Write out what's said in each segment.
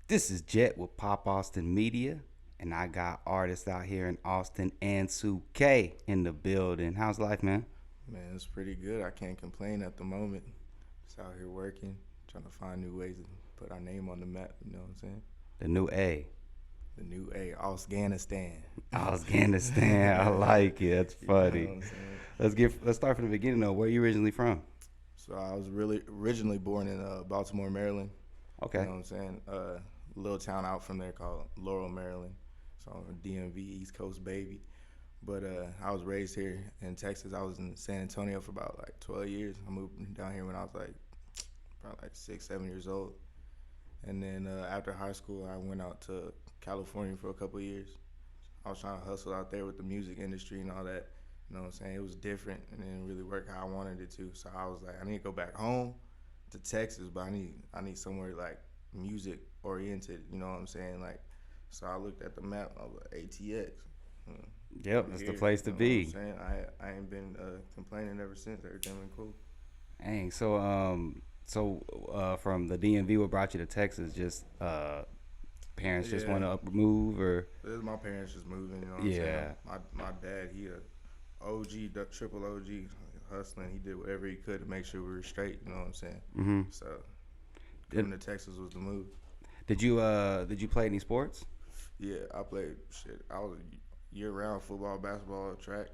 This is Jet with Pop Austin Media, and I got artists out here in Austin, ANSU.K in the building. How's life, man? Man, it's pretty good. I can't complain at the moment. Just out here working, trying to find new ways to put our name on the map. You know what I'm saying? The new A. The new Afghanistan. Afghanistan. I like it. That's You know what funny. I'm saying? Let's start from the beginning though. Where are you originally from? So I was really originally born in Baltimore, Maryland. You Okay. know what I'm saying? Little town out from there called Laurel, Maryland. So I'm a DMV East Coast baby. But I was raised here in Texas. I was in San Antonio for about like 12 years. I moved down here when I was like probably like 6, 7 years old. And then after high school, I went out to California for a couple of years. I was trying to hustle out there with the music industry and all that. You know what I'm saying? It was different and it didn't really work how I wanted it to. So I was like, I need to go back home to Texas, but I need somewhere like music oriented. You know what I'm saying? Like, so I looked at the map. I was like, ATX. Hmm, Yep, we that's the here. place to You know what I'm be. saying? I ain't been complaining ever since. Everything been cool. Dang. So from the DMV, what brought you to Texas? Just parents just Yeah, want to move, or this is my parents just moving. You know what I'm saying? yeah. My dad, he a OG, triple OG, hustling. He did whatever he could to make sure we were straight. You know what I'm saying? Mm-hmm. So Did, coming to Texas was the move. did you play any sports? Yeah, I played shit. I was year round football, basketball, track.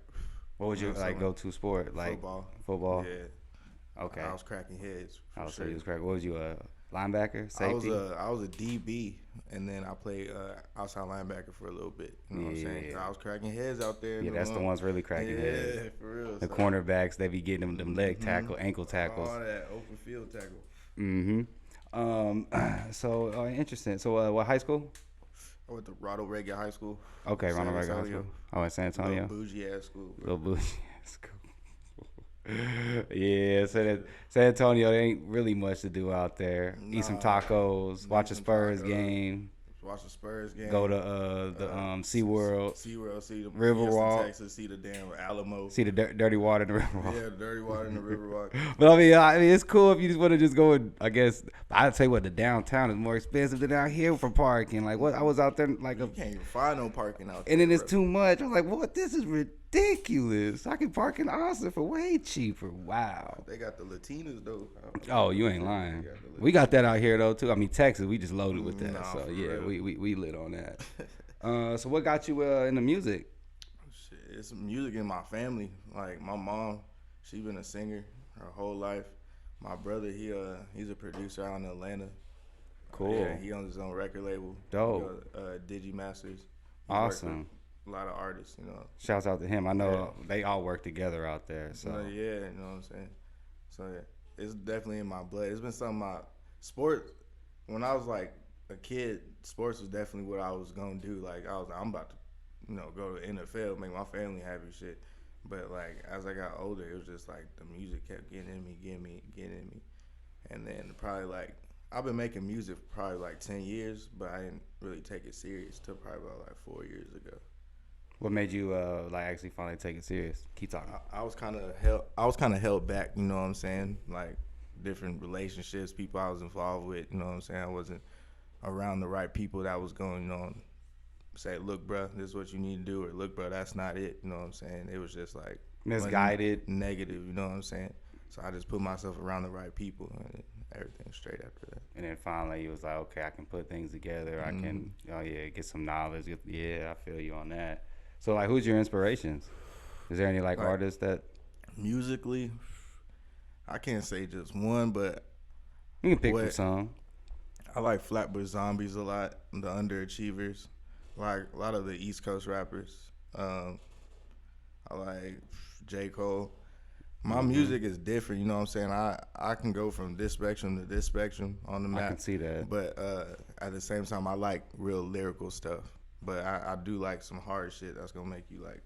What was You your know, like something like go to sport? Like football. football? Yeah, Okay. I was cracking heads for Oh, so you sure. was crack. What was you a linebacker, I was safety? a I was a DB, and then I played outside linebacker for a little bit. You know what I'm saying? 'Cause Yeah, I was cracking heads out there in yeah. the That's the lump. ones really cracking heads. Yeah, for real. The So, cornerbacks, they be getting them leg mm-hmm. tackle, ankle tackles. All that open field tackle. Mm-hmm. Um, so interesting. So what high school? I went to Rado Reagan High School, Okay, San Ronald Reagan High Antonio. School. Oh, in San Little Antonio. bougie ass school, bro. Little bougie school. Yeah, San Antonio, there ain't really much to do out there. Eat some Nah, tacos, need watch a some Spurs tacos. game, Watch the Spurs go to game. the SeaWorld, SeaWorld, see the Houston, Riverwalk, Texas, see the damn Alamo. see the dirty water in the Riverwalk. Yeah, the dirty water in the Riverwalk. But I mean, it's cool if you just want to just go and I guess I'd say what the downtown is more expensive than out here for parking. Like what I was out there like You can't even find no parking out and there, then it's bro. too much. I'm like, what? This is ridiculous. I can park in Austin for way cheaper. Wow. They got the Latinas though. Oh, you ain't They lying. got the We got Latinas. that out here though too. I mean, Texas, we just loaded with that. Nah, So for yeah, real. we lit on that. So what got you into music? Shit, it's music in my family. Like my mom, she been a singer her whole life. My brother, he's a producer out in Atlanta. Cool. Yeah, he owns his own record label. Dope. Digimasters. He worked with Awesome. a lot of artists, you know. Shouts out to him. I Yeah. know they all work together out there. So Yeah, you know what I'm saying. So yeah, it's definitely in my blood. It's been something sports. When I was like a kid, sports was definitely what I was gonna do. Like I was like, I'm about to, go to NFL, make my family happy, shit. But like as I got older, it was just like the music kept getting in me, getting in me, and then probably like I've been making music for probably like 10 years, but I didn't really take it serious till probably about like 4 years ago. what made you like actually finally take it serious? Keep talking. I was kind of held back. You know what I'm saying? Like different relationships, people I was involved with. You know what I'm saying? I wasn't around the right people that was going, say, look, bro, this is what you need to do, or look, bro, that's not it. You know what I'm saying? It was just like Misguided. negative. You know what I'm saying? So I just put myself around the right people, and everything straight after that. And then finally, you was like, okay, I can put things together. I can, oh yeah, get some knowledge. Yeah, I feel you on that. So, like, who's your inspirations? Is there any like Like artists that musically, I can't say just one, but you can pick from what some? I like Flatbush Zombies a lot, the Underachievers, like a lot of the East Coast rappers. I like J. Cole. My music is different, you know what I'm saying? I can go from this spectrum to this spectrum on the I map. can see that. But at the same time, I like real lyrical stuff. But I do like some hard shit that's gonna make you like,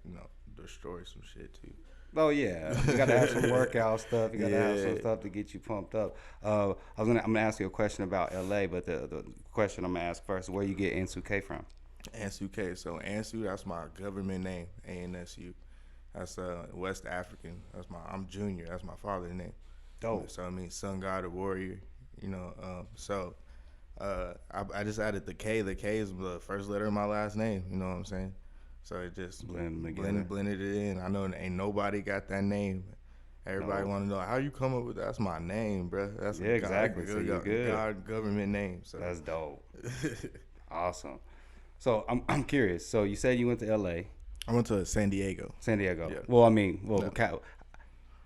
destroy some shit too. Oh yeah, you gotta have some workout stuff. You gotta have some Yeah. stuff to get you pumped up. I'm gonna ask you a question about LA, but the question I'm gonna ask first: where you get ANSU.K from? ANSU.K. So ANSU, that's my government name. ANSU. That's West African. I'm Junior. That's my father's name. Dope. So I mean, sun god or warrior. So I just added the K. The K is the first letter of my last name. You know what I'm saying? So it just blended it in. I know ain't nobody got that name. Everybody want to know how you come up with that. That's my name, bro. That's exactly. So you're good. God government name. So that's dope. Awesome. So I'm curious. So you said you went to L.A. I went to San Diego. Yeah. Well, I mean, no.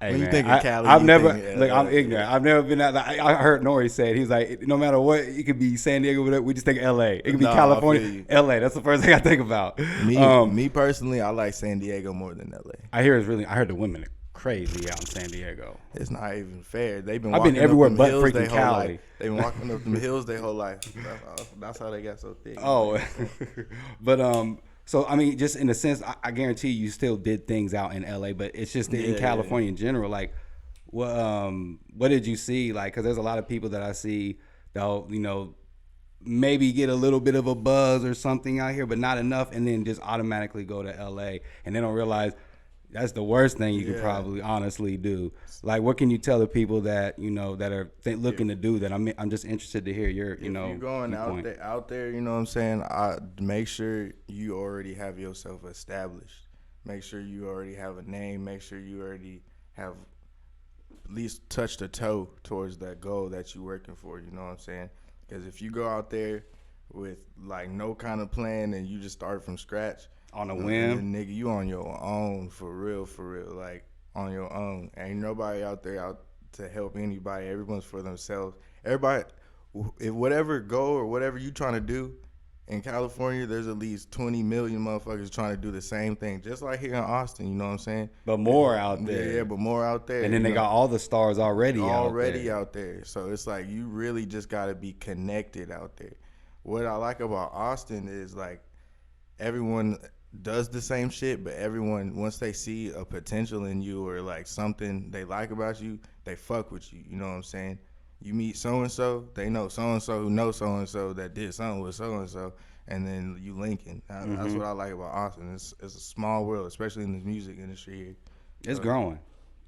Hey, when man, you think of Cali, I'm ignorant. I've never been out. I heard Nori say it. He's like, no matter what, it could be San Diego, whatever. We just think L.A. It could be California, L.A. That's the first thing I think about. Me personally, I like San Diego more than L.A. I heard the women are crazy out in San Diego. It's not even fair. I've been everywhere but freaking Cali. They've been walking up them hills their whole life. That's how they got so thick. Oh, but So, I mean, just in a sense, I guarantee you still did things out in L.A., but it's just in California in general. Like, what did you see? Like, because there's a lot of people that I see that'll, maybe get a little bit of a buzz or something out here, but not enough, and then just automatically go to L.A., and they don't realize that's the worst thing you could probably honestly do. Like, what can you tell the people that that are looking to do that? I'm just interested to hear your if you're going out there, you know what I'm saying. Make sure you already have yourself established. Make sure you already have a name. Make sure you already have at least touched a toe towards that goal that you're working for. You know what I'm saying? Because if you go out there with like no kind of plan and you just start from scratch. On a whim, nigga, you on your own for real, like on your own. Ain't nobody out there out to help anybody. Everyone's for themselves. Everybody, if whatever goal or whatever you trying to do in California, there's at least 20 million motherfuckers trying to do the same thing. Just like here in Austin, you know what I'm saying? But more out there. Yeah, but more out there. And then they got all the stars already out there. So it's like you really just got to be connected out there. What I like about Austin is like everyone does the same shit, but everyone, once they see a potential in you or like something they like about you, they fuck with you. You know what I'm saying? You meet so-and-so, they know so-and-so who knows so-and-so that did something with so-and-so, and then you linking. That's what I like about Austin. It's a small world, especially in the music industry here. It's growing.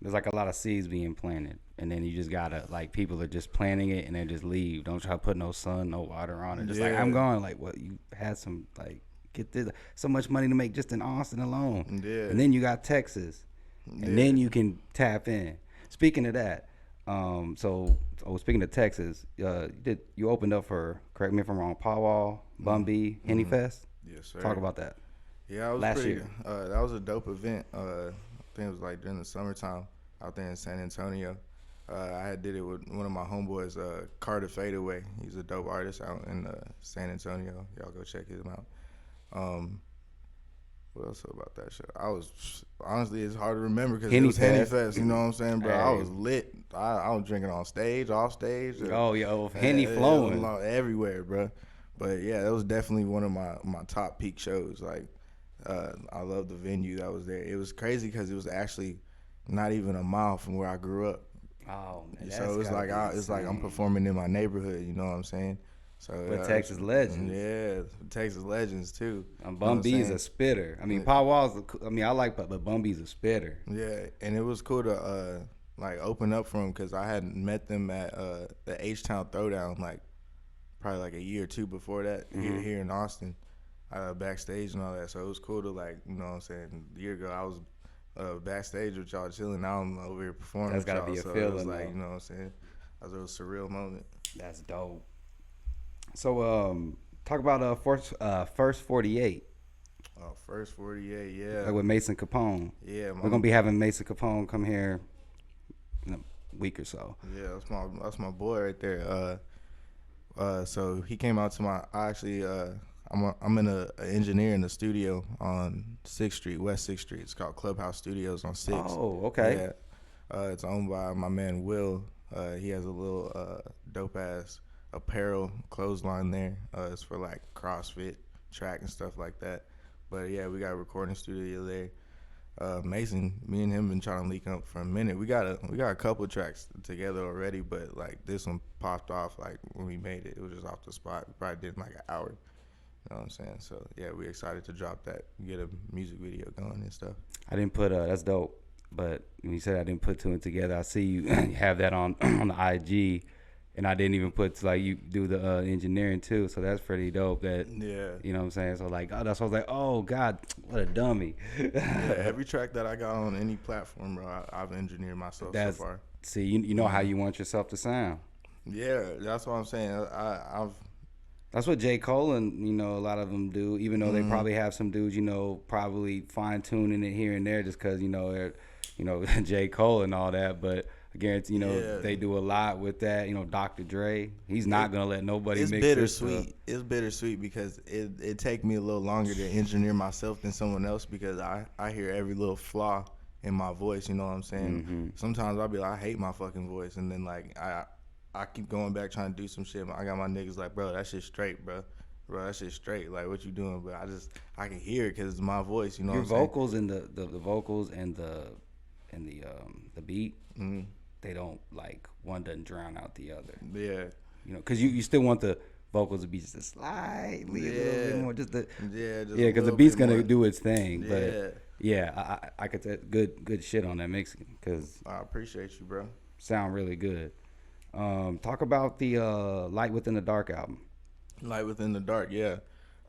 There's like a lot of seeds being planted, and then you just gotta, like, people are just planting it and then just leave. Don't try to put no sun, no water on it. Just like, I'm going, like, what, you had some, like, get this so much money to make just in Austin alone. Yeah. And then you got Texas. And then you can tap in. Speaking of that, speaking of Texas, you opened up for, correct me if I'm wrong, Powwow, Bun B, Henny Fest? Yes, sir. Talk about that. Yeah, I was last year. That was a dope event. I think it was like during the summertime out there in San Antonio. I did it with one of my homeboys, Carter Fadeaway. He's a dope artist out in San Antonio. Y'all go check him out. What else about that show? Honestly, it's hard to remember because it was Henny Fest. You know what I'm saying, bro? I was lit. I was drinking on stage, off stage. Henny flowing everywhere, bro. But yeah, that was definitely one of my top peak shows. Like, I love the venue that was there. It was crazy because it was actually not even a mile from where I grew up. Oh man! So it's like I'm performing in my neighborhood. You know what I'm saying? So but Texas legends. Yeah, Texas legends too. Bun B is a spitter. I mean, Powwow's. I like, but Bun B's a spitter. Yeah, and it was cool to like open up for him because I had met them at the H-Town Throwdown like probably like a year or two before that here in Austin, backstage and all that. So it was cool to like, you know what I'm saying. A year ago I was backstage with y'all chilling. Now I'm over here performing. That's gotta be a feeling. It was like, you know what I'm saying. That was a real surreal moment. That's dope. So, talk about First 48. Oh, First 48, yeah. Like with Mason Capone. Yeah, we're gonna be having Mason Capone come here in a week or so. Yeah, that's my boy right there. So he came out to my. I'm an engineer in the studio on 6th Street, West 6th Street. It's called Clubhouse Studios on 6th. Oh, okay. Yeah. It's owned by my man Will. He has a little dope ass apparel clothesline there. It's for like CrossFit, track and stuff like that. But yeah, we got a recording studio there. Mason, me and him been trying to link up for a minute. We got a couple tracks together already, but like this one popped off like when we made it. It was just off the spot. We probably did in like an hour. You know what I'm saying? So yeah, we're excited to drop that, get a music video going and stuff. I didn't put that's dope. But when you said I didn't put two and together, I see you have that on the IG. And I didn't even put like you do the engineering too, so that's pretty dope. That Yeah. you know what I'm saying. So like, oh, that's why I was like, oh God, what a dummy. Yeah, every track that I got on any platform, bro, I've engineered myself so far. See, you know how you want yourself to sound. Yeah, that's what I'm saying. I've That's what J. Cole and a lot of them do. Even though they probably have some dudes, probably fine tuning it here and there, just because they're, J. Cole and all that. But I guarantee, they do a lot with that. Dr. Dre, he's not gonna let nobody mix this stuff. It's bittersweet because it take me a little longer to engineer myself than someone else because I hear every little flaw in my voice. You know what I'm saying? Mm-hmm. Sometimes I'll be like, I hate my fucking voice, and then like I keep going back trying to do some shit. I got my niggas like, bro, that shit straight, bro. Bro, that shit straight. Like, what you doing? But I can hear it because it's my voice. You know Your what I'm saying? vocals and the vocals and the beat, they don't like one doesn't drown out the other. Yeah. Because you still want the vocals to be just a slightly a little bit more, just because the beat's gonna do its thing. But I could say good shit on that mixing because I appreciate you, bro. Sound really good. Talk about the Light Within the Dark album. Light Within the Dark, yeah.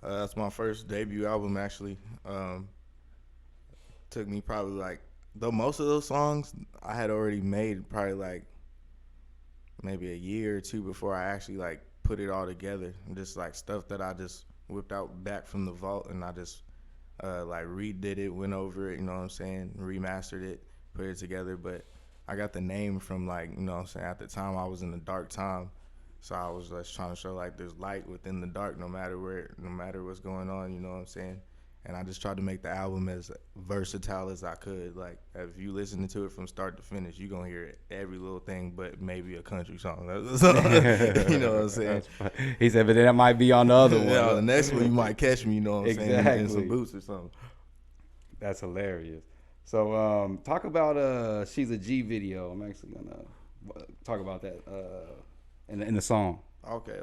That's my first debut album, actually. Took me probably like, though most of those songs I had already made probably like maybe a year or two before I actually like put it all together. Just like stuff that I just whipped out back from the vault and I just like redid it, went over it, you know what I'm saying, remastered it, put it together. But I got the name from like, you know what I'm saying, at the time I was in a dark time. So I was just trying to show like there's light within the dark no matter what's going on, you know what I'm saying? And I just tried to make the album as versatile as I could. Like, if you listen to it from start to finish, you're going to hear every little thing but maybe a country song. You know what I'm saying? He said, but then that might be on the other one. Yeah, the next one you might catch me, you know what I'm saying, in some boots or something. That's hilarious. So talk about She's a G video. I'm actually going to talk about that in the song. Okay.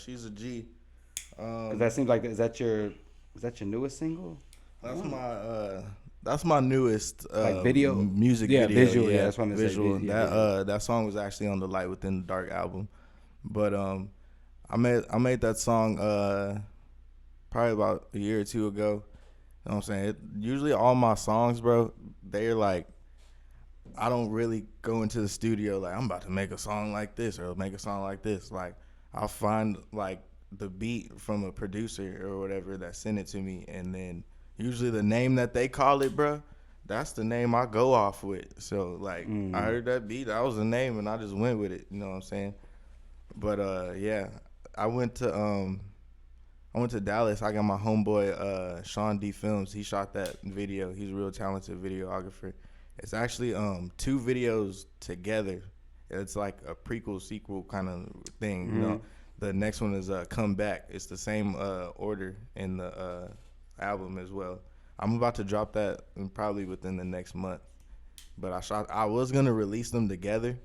She's a G. Because that seems like, is that your newest single? That's my newest like video music video. Visual. Yeah, that's what I'm visual. That that song was actually on the Light Within the Dark album, but I made that song probably about a year or two ago. You know what I'm saying? Usually all my songs, bro, they're like, I don't really go into the studio like I'm about to make a song like this or make a song like this. Like I'll find like the beat from a producer or whatever that sent it to me, and then usually the name that they call it, bro, that's the name I go off with. So like I heard that beat, that was the name, and I just went with it. You know what I'm saying? But yeah, I went to Dallas. I got my homeboy Sean D Films. He shot that video. He's a real talented videographer. It's actually 2 videos together. It's like a prequel sequel kind of thing, you know. The next one is Come Back. It's the same order in the album as well. I'm about to drop that probably within the next month. But I was gonna release them together,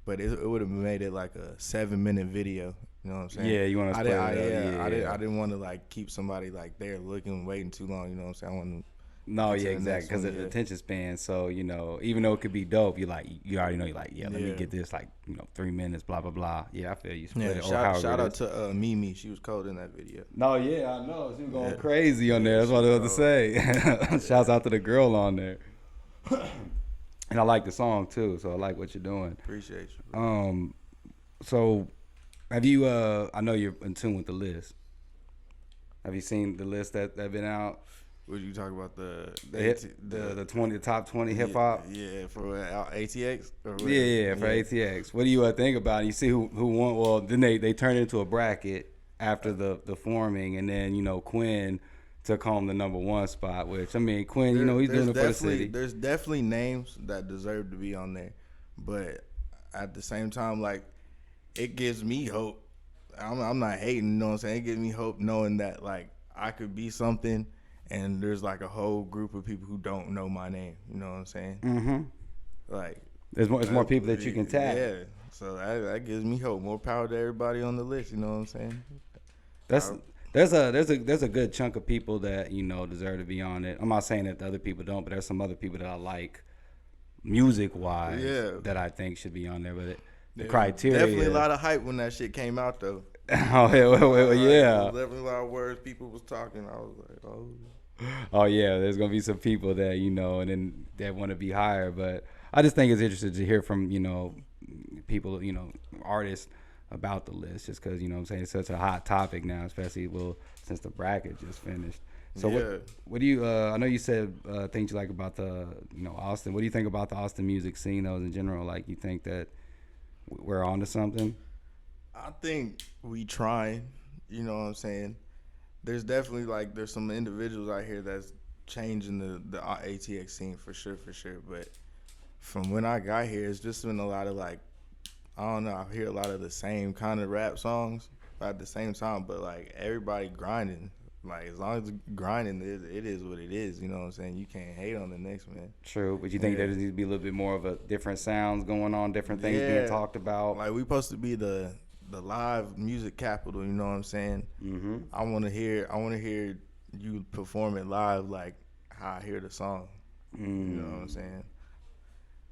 but it would have made it like a 7-minute video. You know what I'm saying? Yeah, you want to split it up. I didn't want to like keep somebody like there looking, waiting too long. You know what I'm saying? I want to. No, yeah, exactly. Because of the attention span. So, even though it could be dope, you already know, let me get this, 3 minutes, blah, blah, blah. Yeah, I feel you. Shout out to Mimi. She was cold in that video. No, yeah, I know. She was going crazy on there. That's what I was about to say. Shouts out to the girl on there. And I like the song, too. So I like what you're doing. Appreciate you, bro. So have you, I know you're in tune with the list. Have you seen the list that been out? Would you talk about the top 20 hip hop? Yeah, for ATX. Yeah, for ATX. What do you think about it? You see who won? Well, then they turned it into a bracket after the forming, and then Quinn took home the number 1 spot. Which I mean, Quinn, he's doing it for the city. There's definitely names that deserve to be on there, but at the same time, like it gives me hope. I'm not hating, you know what I'm saying? It gives me hope knowing that like I could be something. And there's like a whole group of people who don't know my name. You know what I'm saying? Mm-hmm. Like there's more people that you can tap. Yeah. So that gives me hope. More power to everybody on the list. You know what I'm saying? There's a good chunk of people that deserve to be on it. I'm not saying that the other people don't, but there's some other people that I like music wise that I think should be on there. But the There was criteria. definitely a lot of hype when that shit came out, though. Oh yeah, well, There yeah. was definitely a lot of words people was talking. I was like, oh. Oh yeah, there's gonna be some people that and then that want to be hired. But I just think it's interesting to hear from people, artists about the list, just because what I'm saying, it's such a hot topic now, especially since the bracket just finished. So Yeah. what do you? I know you said things you like about the Austin. What do you think about the Austin music scene though in general? Like, you think that we're onto something? I think we trying. You know what I'm saying? There's definitely there's some individuals out here that's changing the ATX scene for sure, for sure. But from when I got here, it's just been a lot of I don't know. I hear a lot of the same kind of rap songs at the same time, but everybody grinding. As long as grinding, it is what it is. You know what I'm saying? You can't hate on the next man. True, but you think there needs to be a little bit more of a different sounds going on, different things being talked about. We supposed to be the live music capital. You know what I'm saying? Mm-hmm. I want to hear you perform it live, like how I hear the song. You know what I'm saying?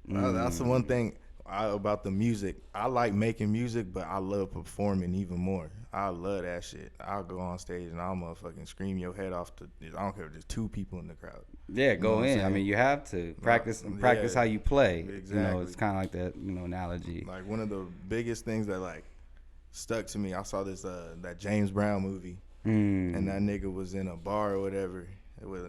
That's the one thing about the music. I like making music, but I love performing even more. I love that shit. I'll go on stage and I'll motherfucking scream your head off. I don't care if there's 2 people in the crowd. Yeah, go in. I mean, you have to practice how you play. Exactly. It's kind of like that, analogy. One of the biggest things that stuck to me, I saw this that James Brown movie, and that nigga was in a bar or whatever. There was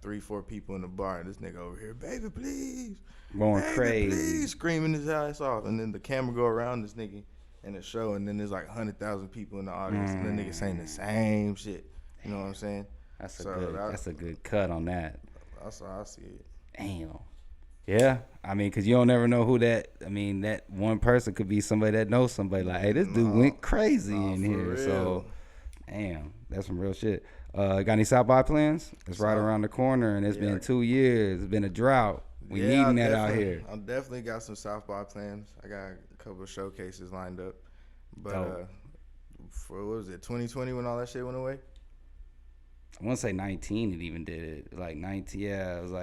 3-4 people in the bar, and this nigga over here, baby, please. Going baby, crazy. Please, screaming his ass off. And then the camera go around this nigga in the show, and then there's 100,000 people in the audience, and the nigga saying the same shit. You know what I'm saying? That's a good cut on that. That's how I see it. Damn. Yeah, I mean, because you don't never know who that. I mean, that one person could be somebody that knows somebody. Like, hey, this dude went crazy in here. Real. So, damn, that's some real shit. Got any South by plans? It's right around the corner, and it's been 2 years. It's been a drought. We needing that out here. I definitely got some South by plans. I got a couple of showcases lined up. But for what was it, 2020 when all that shit went away? I want to say 19 it even did it. 19, yeah, it was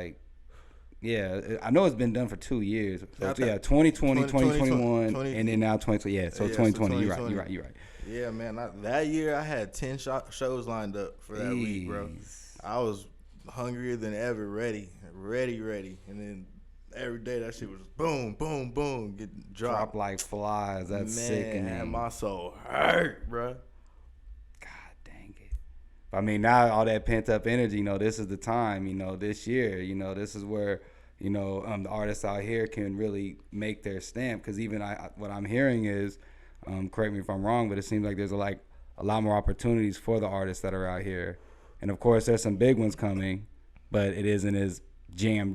I know it's been done for 2 years. So, 2020, 2021, and then now 2020. Yeah, so 2020. You're right. Yeah, man. That year I had 10 shows lined up for that week, bro. I was hungrier than ever, ready. And then every day that shit was boom, boom, boom, get dropped like flies. That's sickening. Man, my soul hurt, bro. God dang it. I mean, now all that pent up energy, this is the time, this year, this is where, the artists out here can really make their stamp. Because even what I'm hearing is, correct me if I'm wrong, but it seems like there's a lot more opportunities for the artists that are out here. And of course, there's some big ones coming, but it isn't as jam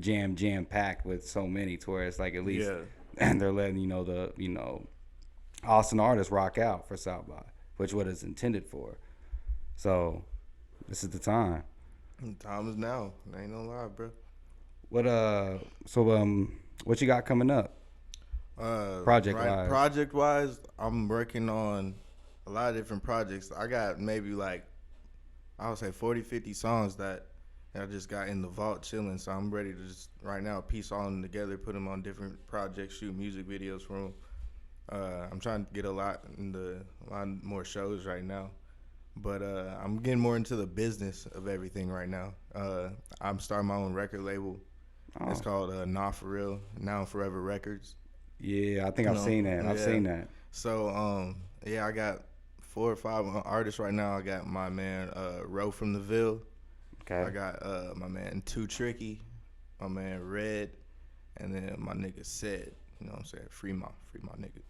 packed with so many to where it's at least and they're letting the Austin artists rock out for South by, which what it's intended for. So this is the time. The time is now. I ain't no lie, bro. What you got coming up? Project wise, I'm working on a lot of different projects. I got maybe I would say 40, 50 songs that I just got in the vault chilling. So I'm ready to just right now piece all of them together, put them on different projects, shoot music videos for them. I'm trying to get a lot more shows right now, but I'm getting more into the business of everything right now. I'm starting my own record label. Oh. It's called Nah For Real, Now and Forever Records. Yeah, I think I've seen that. I've seen that. So I got 4 or 5 artists right now. I got my man Ro from the Ville. Okay. I got my man Too Tricky, my man Red, and then my nigga Said. You know what I'm saying? Free my nigga.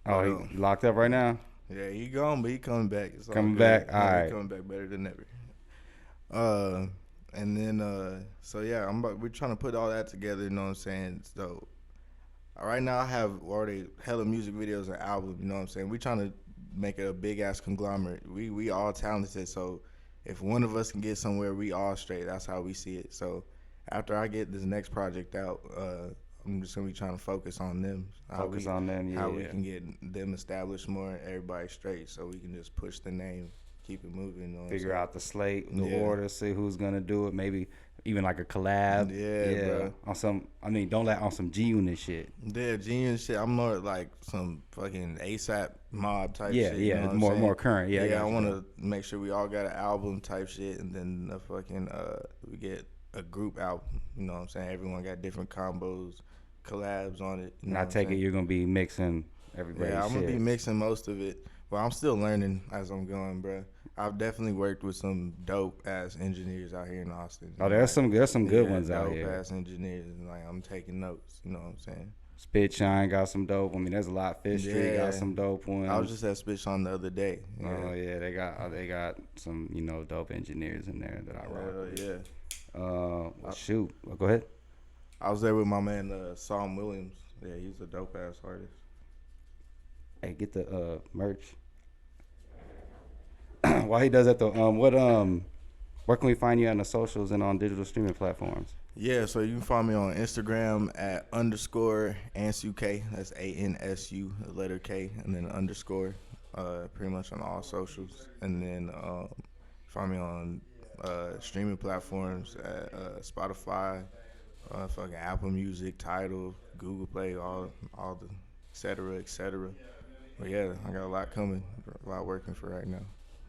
Oh, he locked up right now? Yeah, he gone, but he coming back. It's coming back? All right. He coming back better than ever. And then, we're trying to put all that together, you know what I'm saying? So, right now I have already hella music videos and albums, you know what I'm saying? We're trying to make it a big-ass conglomerate. We all talented, so if one of us can get somewhere, we all straight. That's how we see it. So, after I get this next project out, I'm just going to be trying to focus on them. How we can get them established more, everybody straight, so we can just push the name keep it moving. You know Figure out the slate, the Yeah. order, see who's gonna do it. Maybe even like a collab. Yeah, bro. On some, I mean, don't let on some G Unit shit. Yeah, genius shit. I'm more like some fucking ASAP mob type Yeah, shit. yeah, You know what I'm more saying? more current. Yeah, Yeah, I got you, want bro. to make sure we all got an album type shit, and then the fucking we get a group album. You know what I'm saying? Everyone got different combos, collabs on it. You And know I what I'm take it saying? you're gonna be mixing everybody's Yeah, I'm gonna shit. be mixing most of it, but I'm still learning as I'm going, bro. I've definitely worked with some dope ass engineers out here in Austin. Oh, there's some good ones out dope here. ass engineers, and like I'm taking notes. You know what I'm saying? Spit Shine got some dope. I mean, there's a lot. Fifth Street got some dope ones. I was just at Spitch on the other day. Yeah. Oh yeah, they got some dope engineers in there that I rock with. Yeah. Well, shoot, go ahead. I was there with my man Psalm Williams. Yeah, he's a dope ass artist. Hey, get the merch. While he does that though, where can we find you on the socials and on digital streaming platforms? Yeah, so you can find me on Instagram at _ANSU.K. That's ANSU, the letter K, and then underscore. Pretty much on all socials. And then find me on streaming platforms at Spotify, fucking Apple Music, Tidal, Google Play, all the et cetera, et cetera. But yeah, I got a lot coming, a lot working for right now.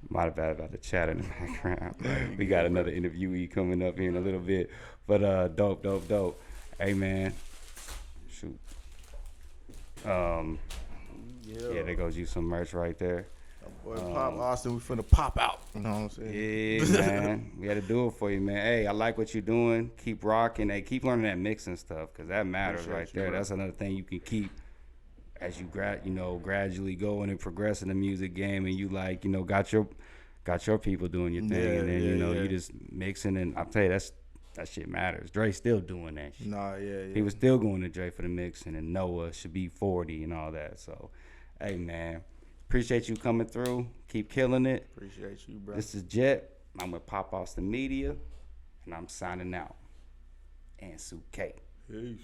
Might have bad about the chat in the background. We got another interviewee coming up here in a little bit. But dope. Hey man. Shoot. Yeah, there goes you some merch right there. Boy, Pop Austin, we finna pop out. You know what I'm saying? Yeah, man. We got to do it for you, man. Hey, I like what you're doing. Keep rocking. Hey, keep learning that mixing stuff because that matters right there. That's another thing you can keep as you gradually going and progressing the music game, and you got your people doing your thing, and then you just mixing. And I'll tell you, that shit matters. Dre's still doing that shit. Nah, yeah. He was still going to Dre for the mixing, and Noah should be 40 and all that. So, hey man, appreciate you coming through. Keep killing it. Appreciate you, bro. This is Jet. I'm with Pop Austin Media, and I'm signing out. ANSU.K. Peace.